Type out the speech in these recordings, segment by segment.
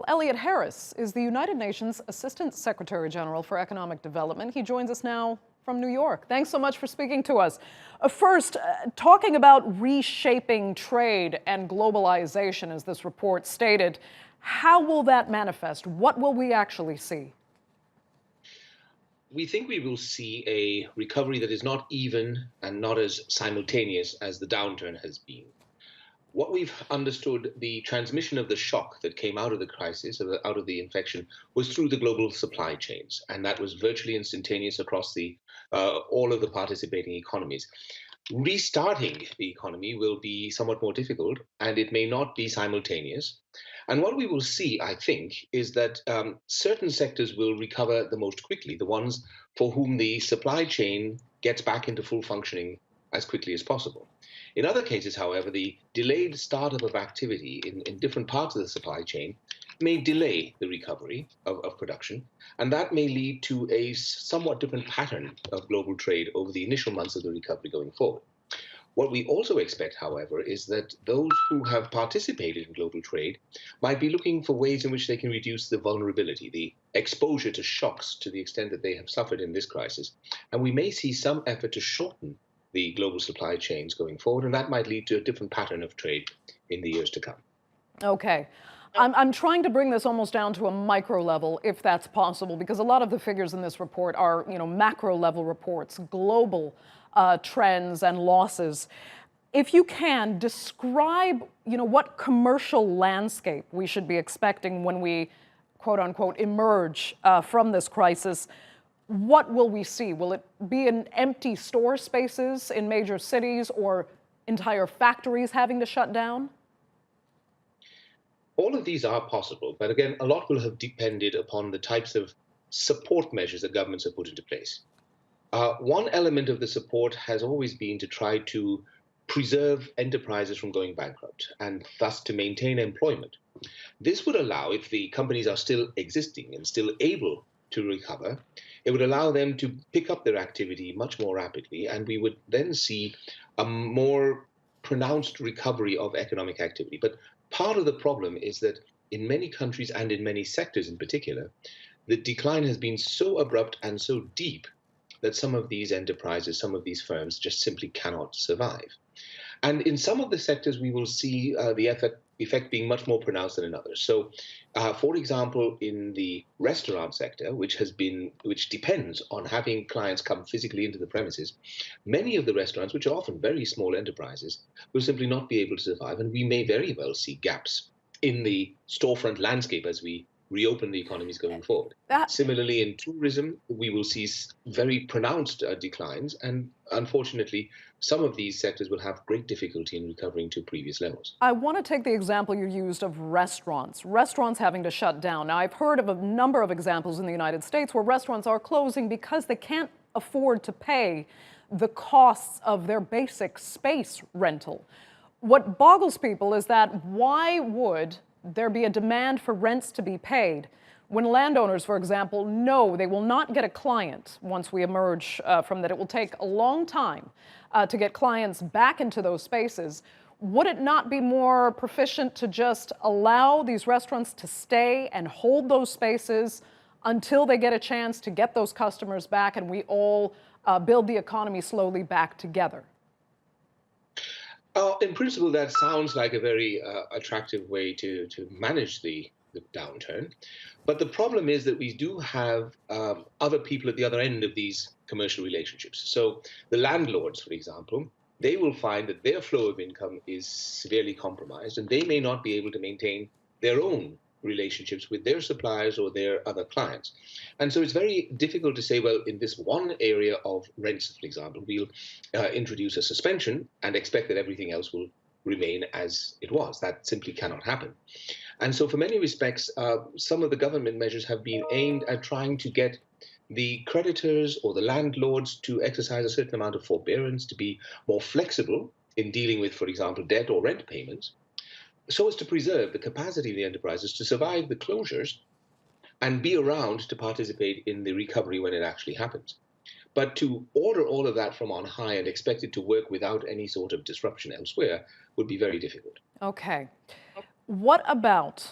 Elliot Harris is the United Nations Assistant Secretary General for Economic Development. He joins us now from New York. Thanks so much for speaking to us. First, talking about reshaping trade and globalization, as this report stated, how will that manifest? What will we actually see? We think we will see a recovery that is not even and not as simultaneous as the downturn has been. What we've understood, the transmission of the shock that came out of the crisis, out of the infection, was through the global supply chains, and that was virtually instantaneous across all of the participating economies. Restarting the economy will be somewhat more difficult, and it may not be simultaneous. And what we will see, I think, is that certain sectors will recover the most quickly, the ones for whom the supply chain gets back into full functioning as quickly as possible. In other cases, however, the delayed startup of activity in different parts of the supply chain may delay the recovery of production, and that may lead to a somewhat different pattern of global trade over the initial months of the recovery going forward. What we also expect, however, is that those who have participated in global trade might be looking for ways in which they can reduce the vulnerability, the exposure to shocks to the extent that they have suffered in this crisis. And we may see some effort to shorten the global supply chains going forward, and that might lead to a different pattern of trade in the years to come. Okay. I'm trying to bring this almost down to a micro level, if that's possible, because a lot of the figures in this report are, macro level reports, global trends and losses. If you can, describe, what commercial landscape we should be expecting when we, quote unquote, emerge from this crisis. What will we see? Will it be in empty store spaces in major cities or entire factories having to shut down? All of these are possible, but again, a lot will have depended upon the types of support measures that governments have put into place. One element of the support has always been to try to preserve enterprises from going bankrupt and thus to maintain employment. This would allow, if the companies are still existing and still able to recover, it would allow them to pick up their activity much more rapidly, and we would then see a more pronounced recovery of economic activity. But part of the problem is that in many countries and in many sectors in particular, the decline has been so abrupt and so deep that some of these enterprises, some of these firms just simply cannot survive. And in some of the sectors, we will see the effect being much more pronounced than in others. So, for example, in the restaurant sector, which depends on having clients come physically into the premises, many of the restaurants, which are often very small enterprises, will simply not be able to survive, and we may very well see gaps in the storefront landscape as we reopen the economies going forward. Similarly, in tourism, we will see very pronounced declines, and unfortunately, some of these sectors will have great difficulty in recovering to previous levels. I want to take the example you used of restaurants having to shut down. Now, I've heard of a number of examples in the United States where restaurants are closing because they can't afford to pay the costs of their basic space rental. What boggles people is that why would there be a demand for rents to be paid when landowners, for example, know they will not get a client once we emerge from that? It will take a long time to get clients back into those spaces. Would it not be more proficient to just allow these restaurants to stay and hold those spaces until they get a chance to get those customers back and we all build the economy slowly back together? In principle, that sounds like a very attractive way to manage the downturn. But the problem is that we do have other people at the other end of these commercial relationships. So the landlords, for example, they will find that their flow of income is severely compromised, and they may not be able to maintain their own relationships with their suppliers or their other clients. And so it's very difficult to say, well, in this one area of rents, for example, we'll introduce a suspension and expect that everything else will remain as it was. That simply cannot happen. And so for many respects, some of the government measures have been aimed at trying to get the creditors or the landlords to exercise a certain amount of forbearance, to be more flexible in dealing with, for example, debt or rent payments, so as to preserve the capacity of the enterprises to survive the closures and be around to participate in the recovery when it actually happens. But to order all of that from on high and expect it to work without any sort of disruption elsewhere would be very difficult. Okay. What about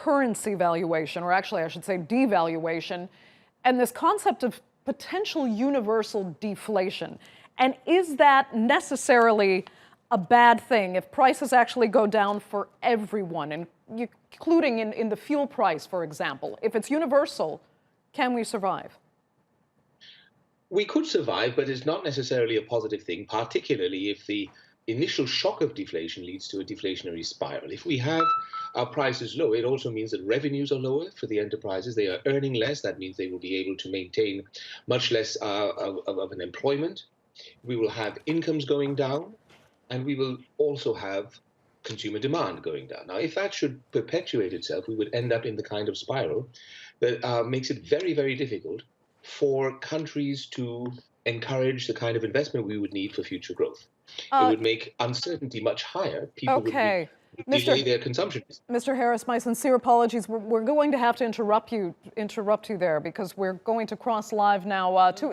currency valuation, or actually I should say devaluation, and this concept of potential universal deflation. And is that necessarily a bad thing if prices actually go down for everyone, including in the fuel price, for example? If it's universal, can we survive? We could survive, but it's not necessarily a positive thing, particularly if the initial shock of deflation leads to a deflationary spiral. If we have our prices low, it also means that revenues are lower for the enterprises. They are earning less. That means they will be able to maintain much less of an employment. We will have incomes going down, and we will also have consumer demand going down. Now, if that should perpetuate itself, we would end up in the kind of spiral that makes it very, very difficult for countries to encourage the kind of investment we would need for future growth. It would make uncertainty much higher. People would delay their consumption. Mr. Harris, my sincere apologies. We're going to have to interrupt you there because we're going to cross live now to